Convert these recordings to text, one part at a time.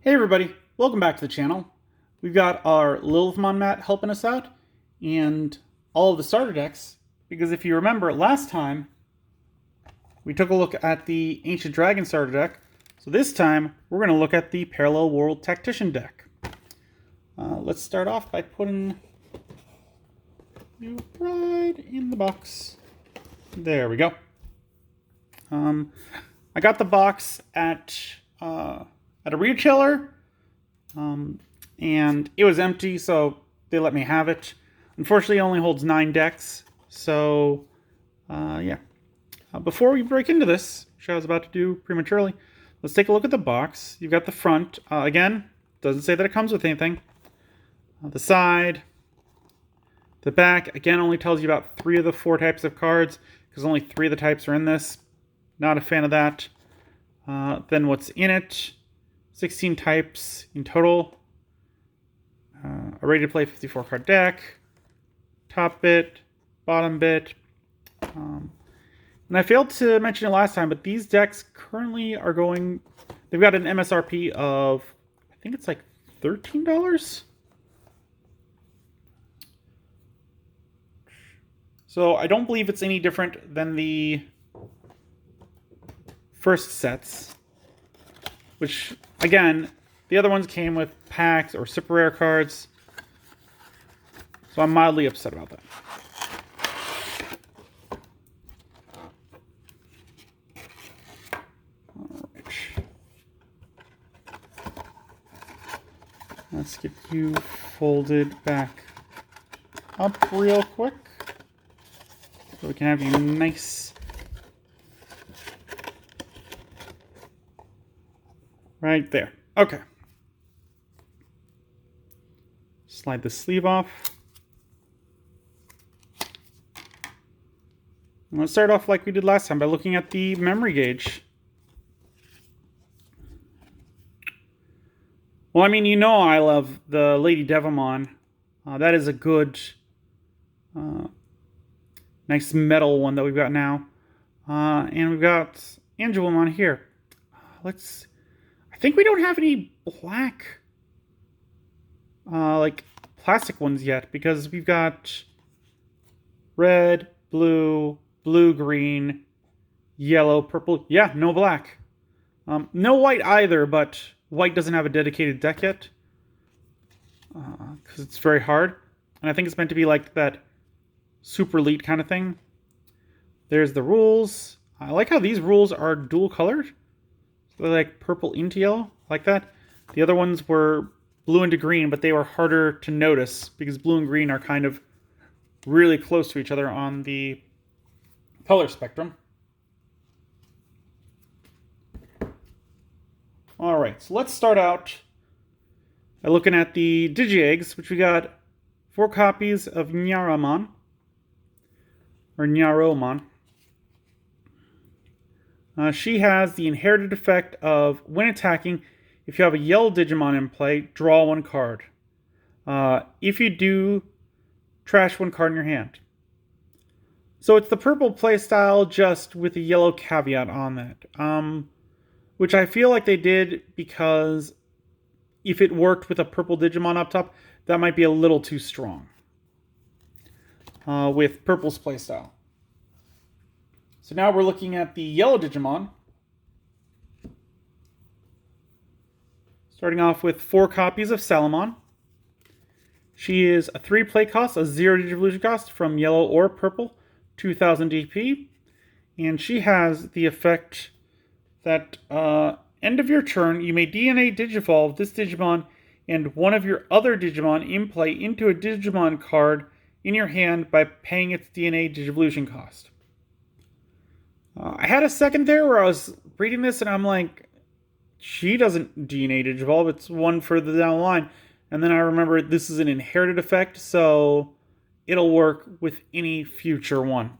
Hey everybody, welcome back to the channel. We've got our Lilithmon mat helping us out, and all of the starter decks, because if you remember last time, we took a look at the Ancient Dragon starter deck, so this time we're going to look at the Parallel World Tactician deck. Let's start off by putting you right in the box. There we go. I got the box at a retailer, and it was empty, so they let me have it. Unfortunately, it only holds 9 decks, so yeah. Before we break into this, which I was about to do prematurely, let's take a look at the box. You've got the front. Again, doesn't say that it comes with anything. The side. The back, again, only tells you about 3 of the 4 types of cards, because only 3 of the types are in this. Not a fan of that. Then what's in it? 16 types in total. A ready-to-play 54-card deck. Top bit, bottom bit. And I failed to mention it last time, but these decks currently are going... They've got an MSRP of, I think it's like $13? So I don't believe it's any different than the first sets, which, again, the other ones came with packs or super rare cards, so I'm mildly upset about that. Alright. Let's get you folded back up real quick, so we can have you nice. Right there. Okay. Slide the sleeve off. And let's start off like we did last time by looking at the memory gauge. Well, I mean, you know I love the Lady Devamon. That is a good, nice metal one that we've got now. And we've got Angelomon here. I think we don't have any black, like, plastic ones yet, because we've got red, blue, blue-green, yellow, purple. Yeah, no black. No white either, but white doesn't have a dedicated deck yet, because it's very hard. And I think it's meant to be like that super elite kind of thing. There's the rules. I like how these rules are dual-colored. They're like purple into yellow, like that. The other ones were blue into green, but they were harder to notice because blue and green are kind of really close to each other on the color spectrum. Alright, so let's start out by looking at the Digi-Eggs, which we got 4 copies of Nyaramon, or Nyaromon. She has the inherited effect of, when attacking, if you have a yellow Digimon in play, draw 1 card. If you do, trash 1 card in your hand. So it's the purple playstyle, just with a yellow caveat on that. Which I feel like they did because if it worked with a purple Digimon up top, that might be a little too strong. With purple's playstyle. So now we're looking at the yellow Digimon. Starting off with 4 copies of Salamon. She is a 3 play cost, a 0 Digivolution cost from yellow or purple, 2000 DP. And she has the effect that end of your turn, you may DNA Digivolve this Digimon and one of your other Digimon in play into a Digimon card in your hand by paying its DNA Digivolution cost. I had a second there where I was reading this and I'm like, she doesn't DNA Digivolve, it's one further down the line. And then I remember this is an inherited effect, so it'll work with any future one.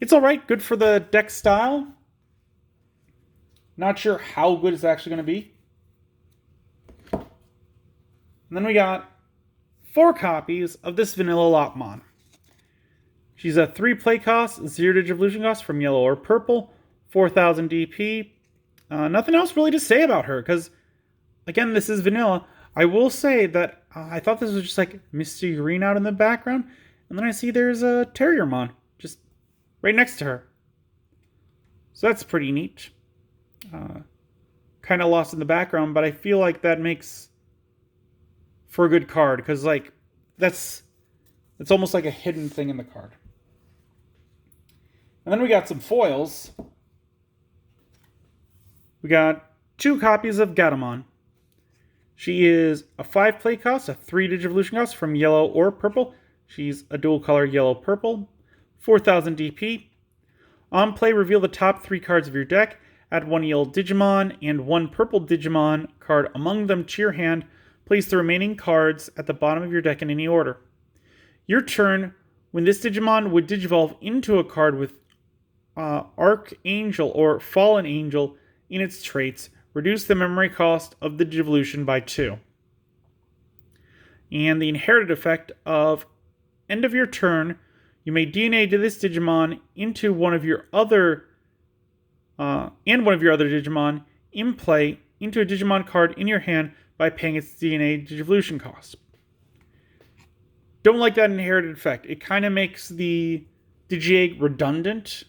It's alright, good for the deck style. Not sure how good it's actually going to be. And then we got 4 copies of this Vanilla Lopmon. She's a 3 play cost, 0 Digivolution cost from yellow or purple, 4000 DP. nothing else really to say about her, because, again, this is vanilla. I will say that I thought this was just like Misty Green out in the background, and then I see there's a Terriermon just right next to her. So that's pretty neat. Kind of lost in the background, but I feel like that makes for a good card, because like that's almost like a hidden thing in the card. And then we got some foils. We got 2 copies of Gatomon. She is a 5 play cost, a 3 Digivolution cost from yellow or purple. She's a dual color yellow-purple. 4,000 DP. On play, reveal the top 3 cards of your deck. Add 1 yellow Digimon and 1 purple Digimon card among them to your hand. Place the remaining cards at the bottom of your deck in any order. Your turn, when this Digimon would Digivolve into a card with Archangel or Fallen Angel in its traits, reduce the memory cost of the Digivolution by 2. And the inherited effect of end of your turn, you may DNA to this Digimon into one of your other Digimon in play into a Digimon card in your hand by paying its DNA Digivolution cost. Don't like that inherited effect. It kind of makes the Digi-Egg redundant.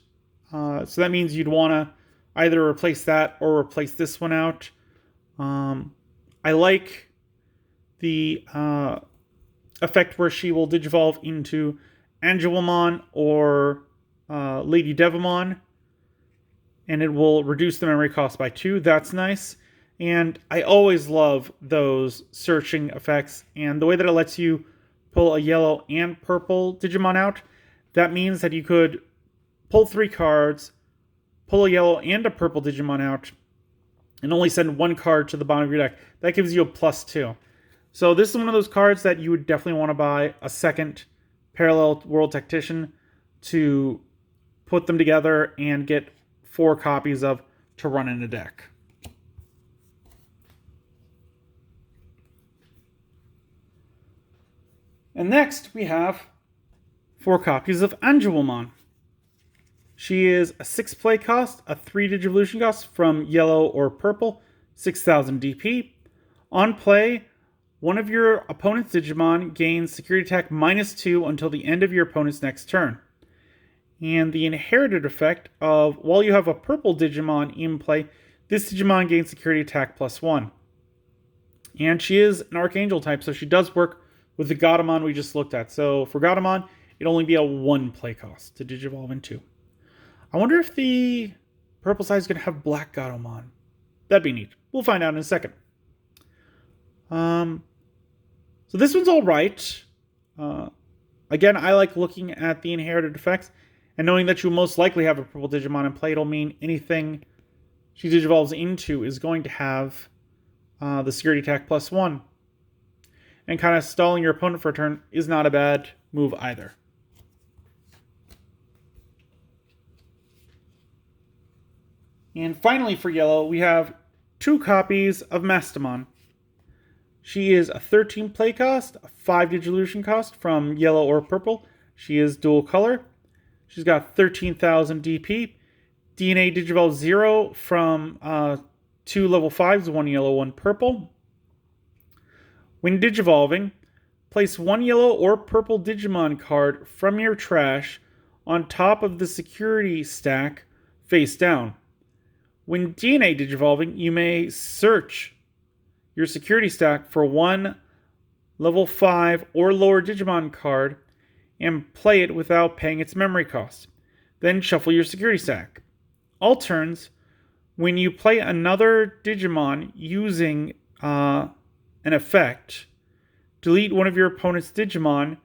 So that means you'd want to either replace that or replace this one out. I like the effect where she will Digivolve into Angelomon or Lady Devamon, and it will reduce the memory cost by 2. That's nice. And I always love those searching effects, and the way that it lets you pull a yellow and purple Digimon out, that means that you could pull 3 cards, pull a yellow and a purple Digimon out, and only send 1 card to the bottom of your deck. That gives you a +2. So this is one of those cards that you would definitely want to buy a second Parallel World Tactician to put them together and get 4 copies of to run in a deck. And next we have 4 copies of Angelomon. She is a 6 play cost, a 3 Digivolution cost from yellow or purple, 6,000 DP. On play, one of your opponent's Digimon gains security attack -2 until the end of your opponent's next turn. And the inherited effect of, while you have a purple Digimon in play, this Digimon gains security attack +1. And she is an Archangel type, so she does work with the Gatomon we just looked at. So for Gatomon, it'd only be a 1 play cost to Digivolve into. I wonder if the purple side is going to have black Gatomon. That'd be neat. We'll find out in a second. So this one's all right. Again, I like looking at the inherited effects and knowing that you most likely have a purple Digimon in play. It'll mean anything she Digivolves into is going to have the security attack +1. And kind of stalling your opponent for a turn is not a bad move either. And finally for yellow, we have 2 copies of Mastamon. She is a 13 play cost, a 5 Digivolution cost from yellow or purple. She is dual color. She's got 13,000 DP. DNA Digivolve 0 from 2 level 5s, 1 yellow, 1 purple. When Digivolving, place 1 yellow or purple Digimon card from your trash on top of the security stack face down. When DNA Digivolving, you may search your security stack for 1 level 5 or lower Digimon card and play it without paying its memory cost. Then shuffle your security stack. All turns, when you play another Digimon using an effect, delete one of your opponent's Digimon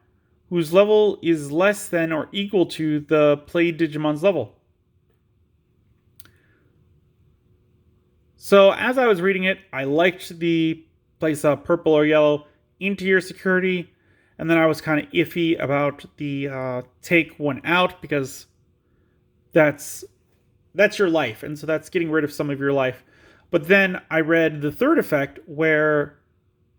whose level is less than or equal to the played Digimon's level. So as I was reading it, I liked the place purple or yellow into your security, and then I was kind of iffy about the take one out, because that's your life, and so that's getting rid of some of your life. But then I read the third effect, where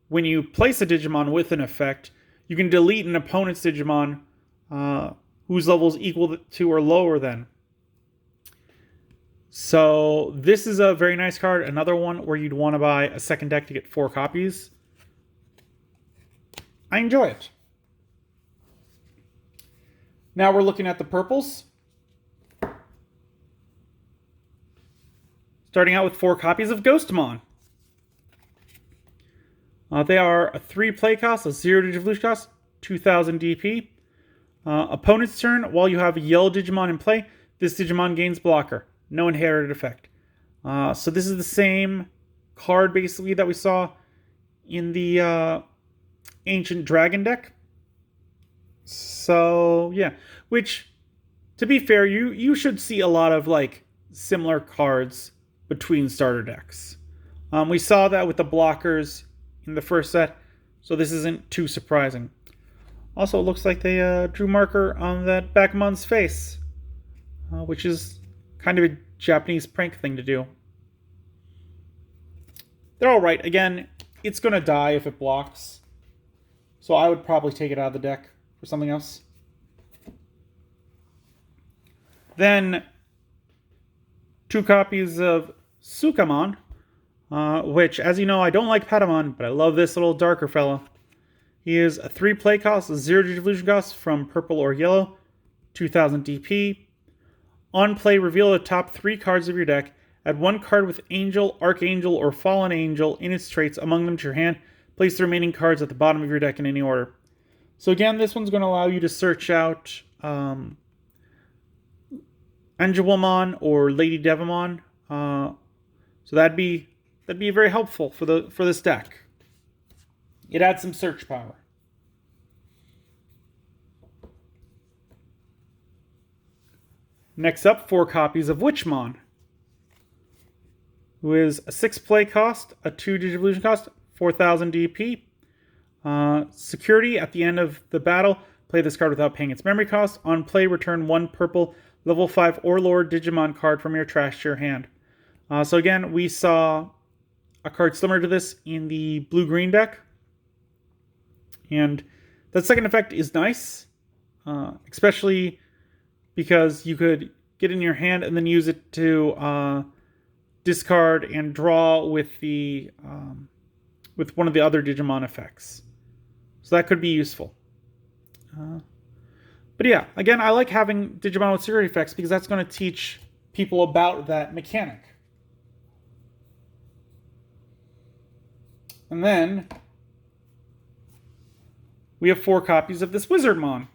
when you place a Digimon with an effect, you can delete an opponent's Digimon whose level is equal to or lower than. So this is a very nice card. Another one where you'd want to buy a second deck to get 4 copies. I enjoy it. Now we're looking at the purples. Starting out with 4 copies of Ghostamon. They are a 3 play cost, a 0 Digivolution cost, 2000 DP. Opponent's turn, while you have a yellow Digimon in play, this Digimon gains blocker. No inherited effect. So this is the same card, basically, that we saw in the Ancient Dragon deck. So, yeah. Which, to be fair, you should see a lot of, like, similar cards between starter decks. We saw that with the blockers in the first set, so this isn't too surprising. Also, it looks like they drew marker on that Bakumon's face, which is kind of a Japanese prank thing to do. They're alright. Again, it's going to die if it blocks, so I would probably take it out of the deck for something else. Then, 2 copies of Sukamon, which, as you know, I don't like Patamon, but I love this little darker fellow. He is a 3 play cost, a 0 Digivolution cost from purple or yellow, 2000 DP. On play, reveal the top 3 cards of your deck. Add 1 card with Angel, Archangel, or Fallen Angel in its traits among them to your hand. Place the remaining cards at the bottom of your deck in any order. So again, this one's going to allow you to search out Angelwomon or Lady Devamon. So that'd be very helpful for this deck. It adds some search power. Next up, 4 copies of Witchmon, who is a 6 play cost, a 2 Digivolution cost, 4000 DP. Security, at the end of the battle, play this card without paying its memory cost. On play, return 1 purple level 5 or lower Digimon card from your trash to your hand. So again, we saw a card similar to this in the blue-green deck. And that second effect is nice, especially because you could get it in your hand and then use it to discard and draw with the with one of the other Digimon effects. So that could be useful. But yeah, again, I like having Digimon with security effects because that's going to teach people about that mechanic. And then we have 4 copies of this Wizardmon,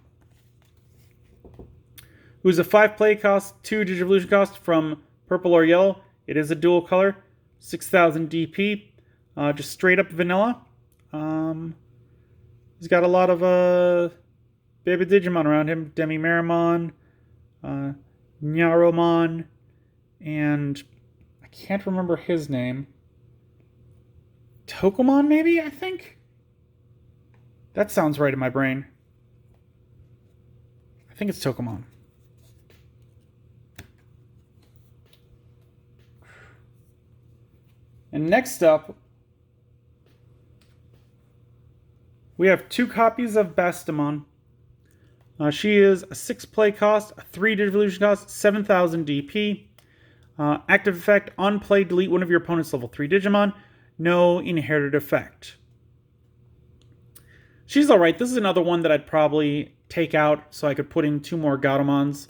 who's a 5 play cost, 2 Digivolution cost from purple or yellow. It is a dual color, 6000 DP, just straight up vanilla. He's got a lot of baby Digimon around him, Demimeramon, Nyaromon, and I can't remember his name. Tokomon, maybe, I think? That sounds right in my brain. I think it's Tokomon. And next up, we have 2 copies of Bastamon. She is a 6 play cost, a 3 Digivolution cost, 7000 DP. Active effect, on play, delete one of your opponent's level 3 Digimon. No inherited effect. She's alright. This is another one that I'd probably take out so I could put in 2 more Gautamons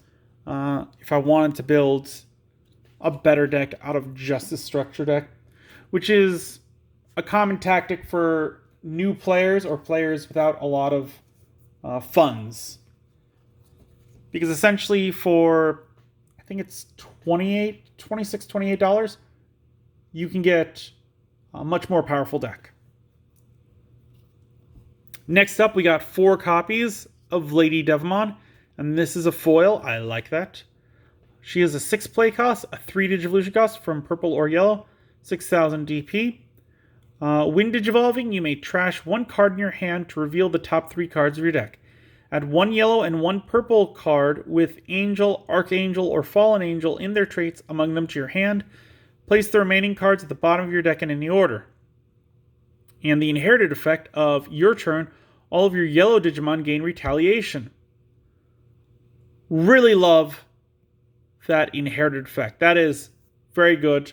if I wanted to build a better deck out of just this structure deck, which is a common tactic for new players or players without a lot of funds. Because essentially for, I think it's $28, you can get a much more powerful deck. Next up, we got 4 copies of Lady Devamon, and this is a foil. I like that. She is a 6 play cost, a 3 Digivolution cost from purple or yellow, 6000 DP. When Digivolving, you may trash 1 card in your hand to reveal the top 3 cards of your deck. Add 1 yellow and 1 purple card with Angel, Archangel, or Fallen Angel in their traits among them to your hand. Place the remaining cards at the bottom of your deck in any order. And the inherited effect of your turn, all of your yellow Digimon gain retaliation. Really love that inherited effect. That is very good.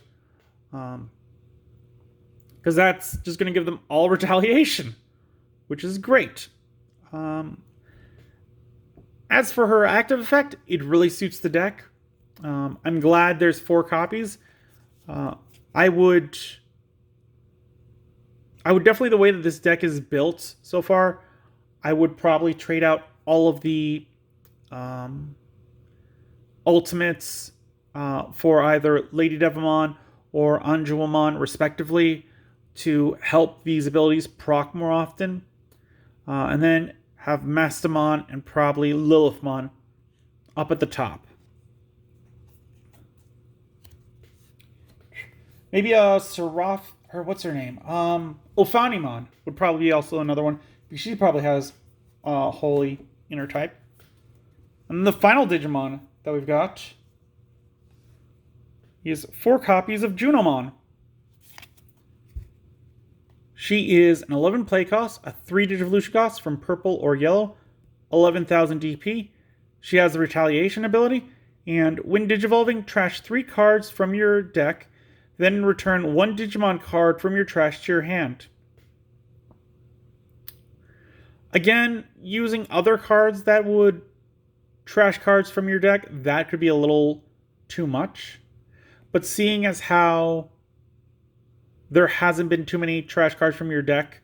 Because that's just going to give them all retaliation, which is great. As for her active effect, it really suits the deck. I'm glad there's 4 copies. I would definitely, the way that this deck is built so far, I would probably trade out all of the ultimates for either Lady Devamon or Anjuamon, respectively, to help these abilities proc more often. And then have Mastamon and probably Lilithmon up at the top. Maybe Seraph, or what's her name? Ophanimon would probably be also another one, because she probably has Holy inner type. And the final Digimon that we've got is 4 copies of Junomon. She is an 11 play cost, a 3 Digivolution cost from purple or yellow, 11,000 DP. She has the Retaliation ability, and when Digivolving, trash 3 cards from your deck, then return 1 Digimon card from your trash to your hand. Again, using other cards that would trash cards from your deck, that could be a little too much. But seeing as how there hasn't been too many trash cards from your deck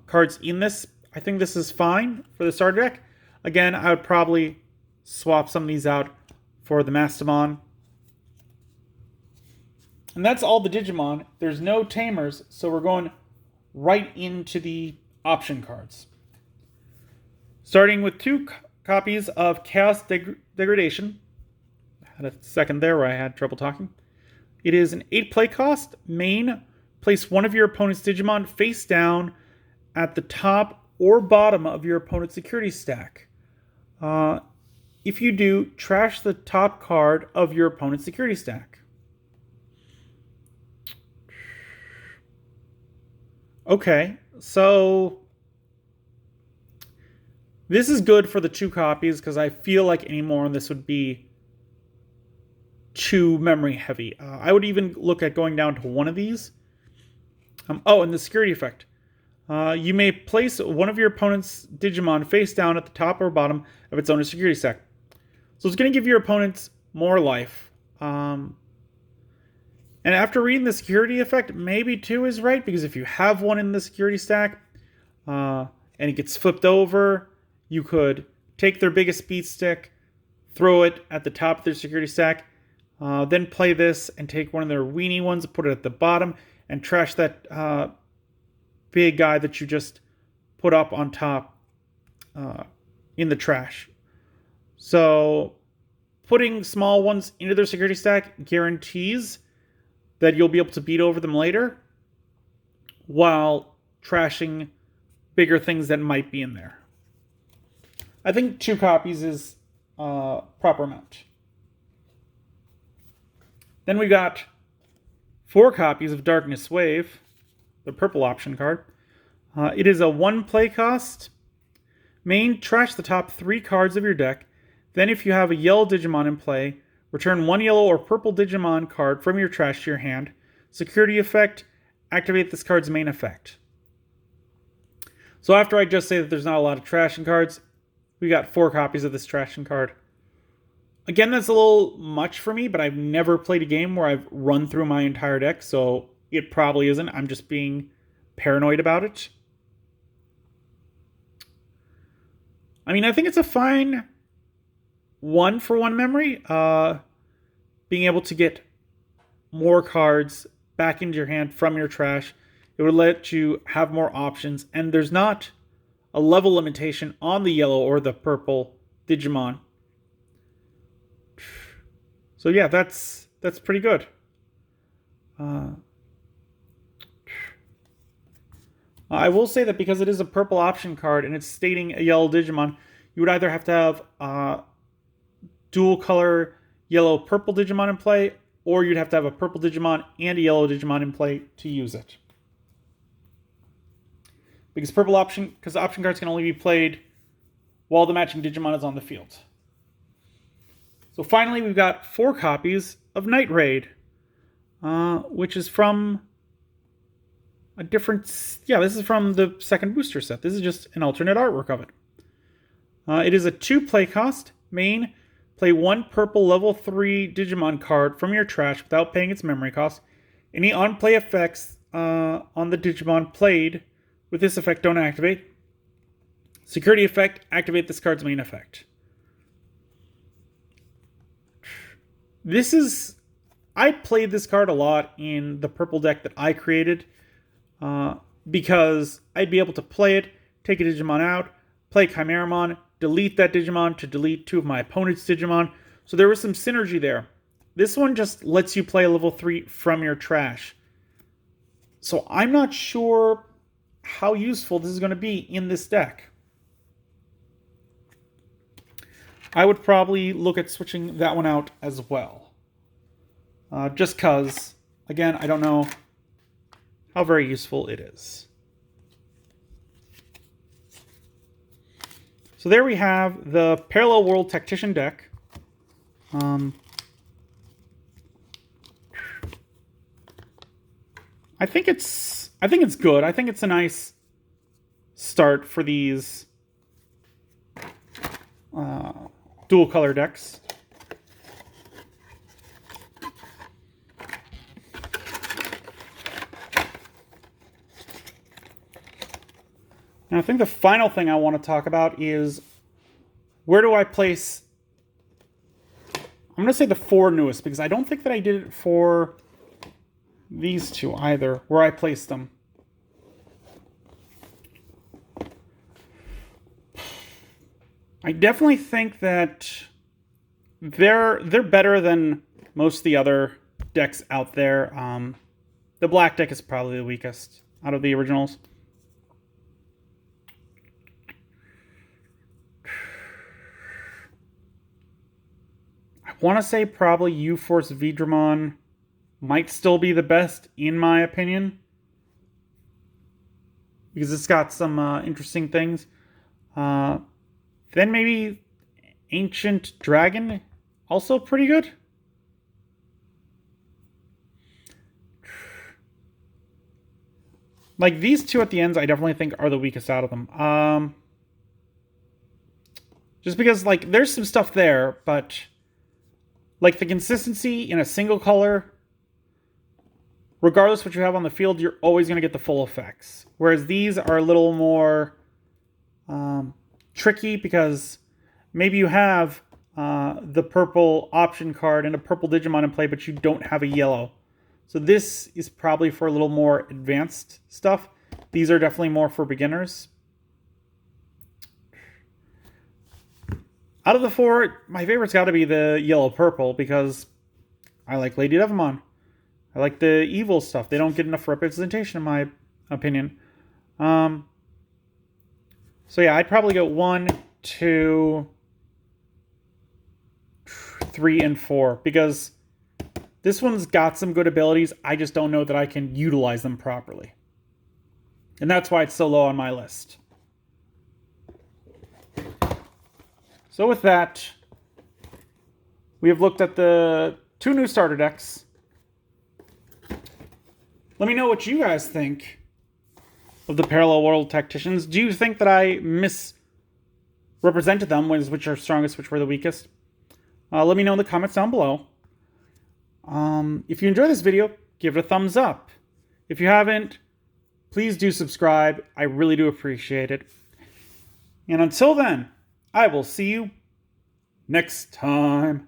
cards in this, I think this is fine for the starter deck. Again, I would probably swap some of these out for the Mastamon. And that's all the Digimon. There's no Tamers, so we're going right into the option cards. Starting with 2 copies of Chaos Degradation. I had a second there where I had trouble talking. It is an 8 play cost. Main, place one of your opponent's Digimon face down at the top or bottom of your opponent's security stack. If you do, trash the top card of your opponent's security stack. Okay, so this is good for the 2 copies because I feel like any more on this would be too memory heavy. I would even look at going down to 1 of these. And the security effect. You may place one of your opponent's Digimon face down at the top or bottom of its own security stack. So it's going to give your opponents more life. And after reading the security effect, maybe 2 is right, because if you have 1 in the security stack and it gets flipped over, you could take their biggest speed stick, throw it at the top of their security stack, then play this and take one of their weenie ones, put it at the bottom, and trash that big guy that you just put up on top in the trash. So putting small ones into their security stack guarantees that you'll be able to beat over them later while trashing bigger things that might be in there. I think 2 copies is proper amount. Then we got 4 copies of Darkness Wave, the purple option card. It is a 1 play cost. Main, trash the top 3 cards of your deck. Then if you have a yellow Digimon in play, return 1 yellow or purple Digimon card from your trash to your hand. Security effect, activate this card's main effect. So after I just say that there's not a lot of trashing cards, we got 4 copies of this trashing card. Again, that's a little much for me, but I've never played a game where I've run through my entire deck, so it probably isn't. I'm just being paranoid about it. I mean, I think it's a fine 1-for-1 memory. Being able to get more cards back into your hand from your trash. It would let you have more options, and there's not a level limitation on the yellow or the purple Digimon. So yeah, that's pretty good. I will say that because it is a purple option card and it's stating a yellow Digimon, you would either have to have dual color yellow-purple Digimon in play, or you'd have to have a purple Digimon and a yellow Digimon in play to use it. Because option cards can only be played while the matching Digimon is on the field. So finally, we've got 4 copies of Night Raid. which is from a different... Yeah, this is from the second booster set. This is just an alternate artwork of it. It is a 2 play cost. Main, play 1 purple level 3 Digimon card from your trash without paying its memory cost. Any on-play effects on the Digimon played with this effect don't activate. Security effect, activate this card's main effect. This is... I played this card a lot in the purple deck that I created because I'd be able to play it, take a Digimon out, play Chimeramon, delete that Digimon to delete 2 of my opponent's Digimon. So there was some synergy there. This one just lets you play a level 3 from your trash. So I'm not sure how useful this is going to be in this deck. I would probably look at switching that one out as well. Just because, again, I don't know how very useful it is. So there we have the Parallel World Tactician deck. I think it's good. I think it's a nice start for these dual color decks. And I think the final thing I want to talk about is where do I place... I'm going to say the 4 newest because I don't think that I did it for these 2 either, where I placed them. I definitely think that they're better than most of the other decks out there. The black deck is probably the weakest out of the originals. I want to say probably U-Force Vidramon might still be the best, in my opinion. Because it's got some interesting things. Then maybe Ancient Dragon, also pretty good. Like, these 2 at the ends, I definitely think are the weakest out of them. Just because, like, there's some stuff there, but... Like, the consistency in a single color, regardless what you have on the field, you're always going to get the full effects. Whereas these are a little more tricky because maybe you have the purple option card and a purple Digimon in play, but you don't have a yellow. So this is probably for a little more advanced stuff. These are definitely more for beginners. Out of the 4, my favorite's got to be the yellow-purple because I like Lady Devamon. I like the evil stuff. They don't get enough representation, in my opinion. So yeah, I'd probably go 1, 2, 3, and 4 because this one's got some good abilities. I just don't know that I can utilize them properly. And that's why it's so low on my list. So with that, we have looked at the 2 new starter decks. Let me know what you guys think of the Parallel World Tacticians. Do you think that I misrepresented them, which are strongest, which were the weakest? Let me know in the comments down below. If you enjoyed this video, give it a thumbs up. If you haven't, please do subscribe. I really do appreciate it. And until then, I will see you next time.